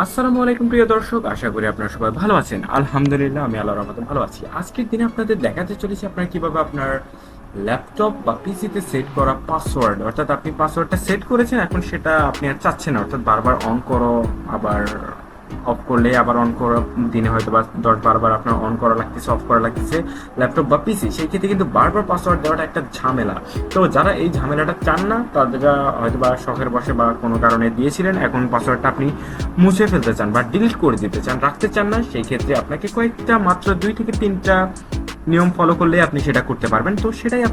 আসসালামু আলাইকুম প্রিয় দর্শক, আশা করি আপনারা সবাই ভালো আছেন। আলহামদুলিল্লাহ, আমি আল্লাহর রহমতে ভালো আছি। আজকের দিনে আপনাদের দেখাতে চলেছি আপনারা কিভাবে আপনার ল্যাপটপ বা পিসিতে সেট করা পাসওয়ার্ড, অর্থাৎ আপনি পাসওয়ার্ডটা সেট করেছেন, এখন সেটা আপনি আর চাচ্ছেন না, অর্থাৎ বারবার অন করো, আবার অফ করলে আবার অন করা, দিনে হয়তো বা 10-12 বার আপনার অন করা লাগতেছে, অফ করা লাগতেছে ল্যাপটপ বা পিসি। সেই ক্ষেত্রে কিন্তু বারবার পাসওয়ার্ড দেওয়াটা একটা ঝামেলা। তো যারা এই ঝামেলাটা চান না, তারা হয়তো বা শখের বসে বা কোনো কারণে দিয়েছিলেন, এখন পাসওয়ার্ডটা আপনি মুছে ফেলতে চান বা ডিলিট করে দিতে চান, রাখতে চান না, সেই ক্ষেত্রে আপনাকে কয়েকটা মাত্র 2 থেকে 3টা নিয়ম ফলো করলে আপনি সেটা করতে পারবেন। তো সেটাই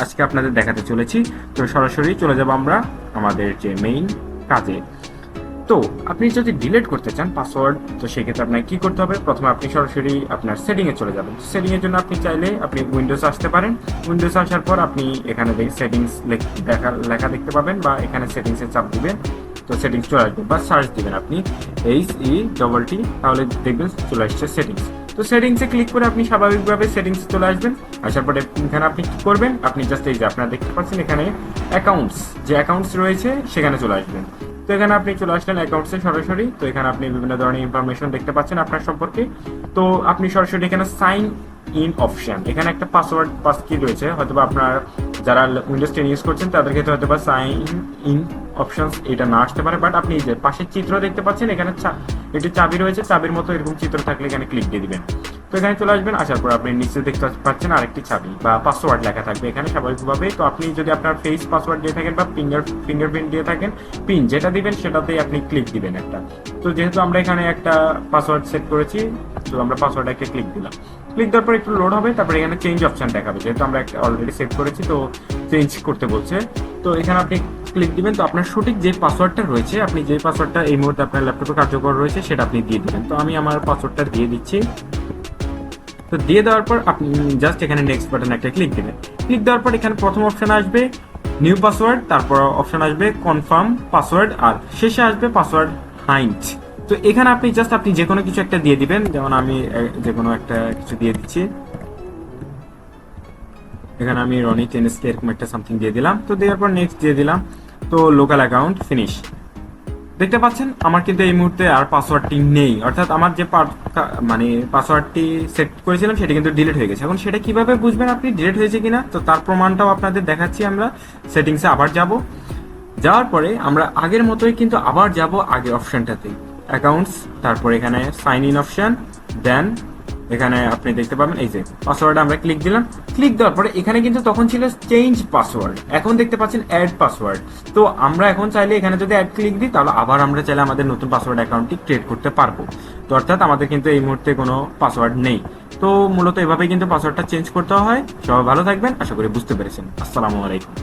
আজকে আপনাদের দেখাতে চলেছি। তো সরাসরি চলে যাব আমরা আমাদের যে মেইন কাজে। তো আপনি যদি ডিলিট করতে চান পাসওয়ার্ড, তো সেক্ষেত্রে আপনাকে কি করতে হবে? প্রথমে আপনি সরাসরি আপনার সেটিংয়ে চলে যাবেন। সেটিংয়ের জন্য আপনি চাইলে আপনি উইন্ডোজ আসতে পারেন। উইন্ডোজ আসার পর আপনি এখানে সেটিংস লেখা দেখতে পাবেন, বা এখানে সেটিংসে চাপ দিবেন, তো সেটিংস চলে আসবে, বা সার্চ দিবেন আপনি HETT, তাহলে দেখবেন চলে আসছে সেটিংস। তো সেটিংসে ক্লিক করে আপনি স্বাভাবিকভাবে সেটিংস চলে আসবেন। আসার পরে এখানে আপনি কি করবেন? আপনি জাস্ট এই যে আপনারা দেখতে পাচ্ছেন এখানে অ্যাকাউন্টস, যে অ্যাকাউন্টস রয়েছে সেখানে চলে আসবেন। তো এখানে আপনি চলে আসলেন অ্যাকাউন্টসে সরাসরি। তো এখানে আপনি বিভিন্ন ধরনের ইনফরমেশন দেখতে পাচ্ছেন আপনার সম্পর্কে। তো আপনি সরাসরি এখানে সাইন ইন অপশন, এখানে একটা পাসওয়ার্ড পাস কি রয়েছে, হয়তো আপনার যারা উইন্ডোজ 10 ইউজ করছেন তাদের ক্ষেত্রে হয়তো বা সাইন ইন অপশনস এটা না আসতে পারে, বাট আপনি যে পাশের চিত্র দেখতে পাচ্ছেন এখানে একটি চাবি রয়েছে, চাবির মতো এরকম চিত্র থাকলে এখানে ক্লিক দিয়ে দিবেন। তো এখানে চলে আসবেন। আসার পর আপনি নিচে দেখতে পাচ্ছেন আরেকটি চাবি বা পাসওয়ার্ড লেখা থাকবে এখানে স্বাভাবিকভাবে। তো আপনি যদি আপনার ফেস পাসওয়ার্ড দিয়ে থাকেন বা ফিঙ্গারপ্রিন্ট দিয়ে থাকেন, পিন যেটা দিবেন সেটাতেই আপনি ক্লিক দিবেন একটা। তো যেহেতু আমরা এখানে একটা পাসওয়ার্ড সেট করেছি, তো আমরা পাসওয়ার্ড একটা ক্লিক দিলাম। ক্লিক দেওয়ার পর একটু লোড হবে, তারপরে এখানে চেঞ্জ অপশন দেখাবে, যেহেতু আমরা একটা অলরেডি সেট করেছি তো চেঞ্জ করতে বলছে। তো এখানে আপনি ক্লিক দিবেন। তো আপনার সঠিক যে পাসওয়ার্ডটা রয়েছে, আপনি যে পাসওয়ার্ডটা এই মুহূর্তে আপনার ল্যাপটপে কার্যকর রয়েছে সেটা আপনি দিয়ে দিবেন। তো আমি আমার পাসওয়ার্ডটা দিয়ে দিচ্ছি। তো দিয়ে দেওয়ার পর আপনি জাস্ট এখানে নেক্সট বাটন একটা ক্লিক দিবেন। ক্লিক দেওয়ার পর এখানে প্রথম অপশন আসবে নিউ পাসওয়ার্ড, তারপর অপশন আসবে কনফার্ম পাসওয়ার্ড, আর শেষে আসবে পাসওয়ার্ড হাইন্ট। তো এখানে আপনি জাস্ট আপনি যে কোনো কিছু একটা দিয়ে দিবেন, যেমন আমি যে কোনো একটা কিছু দিয়ে দিচ্ছি। এখানে আমি রনি টেনিসকে এরকম একটা সামথিং দিয়ে দিলাম। তো দেওয়ার পর নেক্সট দিয়ে দিলাম। তো লোকাল অ্যাকাউন্ট ফিনিশ। দেখতে পাচ্ছেন আমার কিন্তু এই মুহূর্তে আর পাসওয়ার্ডটি নেই, অর্থাৎ আমার যে মানে পাসওয়ার্ডটি সেট করেছিলাম সেটা কিন্তু ডিলিট হয়ে গেছে। এখন সেটা কিভাবে বুঝবেন আপনি ডিলিট হয়েছে কিনা? তো তার প্রমাণটাও আপনাদের দেখাচ্ছি। আমরা সেটিংসে আবার যাব। যাওয়ার পরে আমরা আগের মতোই কিন্তু আবার যাব আগের অপশনটাতে, অ্যাকাউন্টস, তারপর এখানে সাইন ইন অপশন, দেন এখানে আপনি দেখতে পাবেন এই যে পাসওয়ার্ড আমরা ক্লিক দিলাম। ক্লিক দেওয়ার পরে এখানে কিন্তু তখন ছিল চেঞ্জ পাসওয়ার্ড, এখন দেখতে পাচ্ছেন অ্যাড পাসওয়ার্ড। তো আমরা এখন চাইলে এখানে যদি অ্যাড ক্লিক দিই, তাহলে আবার আমরা চাইলে আমাদের নতুন পাসওয়ার্ড অ্যাকাউন্টটি ক্রিয়েট করতে পারবো। তো অর্থাৎ আমাদের কিন্তু এই মুহূর্তে কোনো পাসওয়ার্ড নেই। তো মূলত এভাবেই কিন্তু পাসওয়ার্ডটা চেঞ্জ করতে হয়। সবাই ভালো থাকবেন, আশা করি বুঝতে পেরেছেন। আসসালামু আলাইকুম।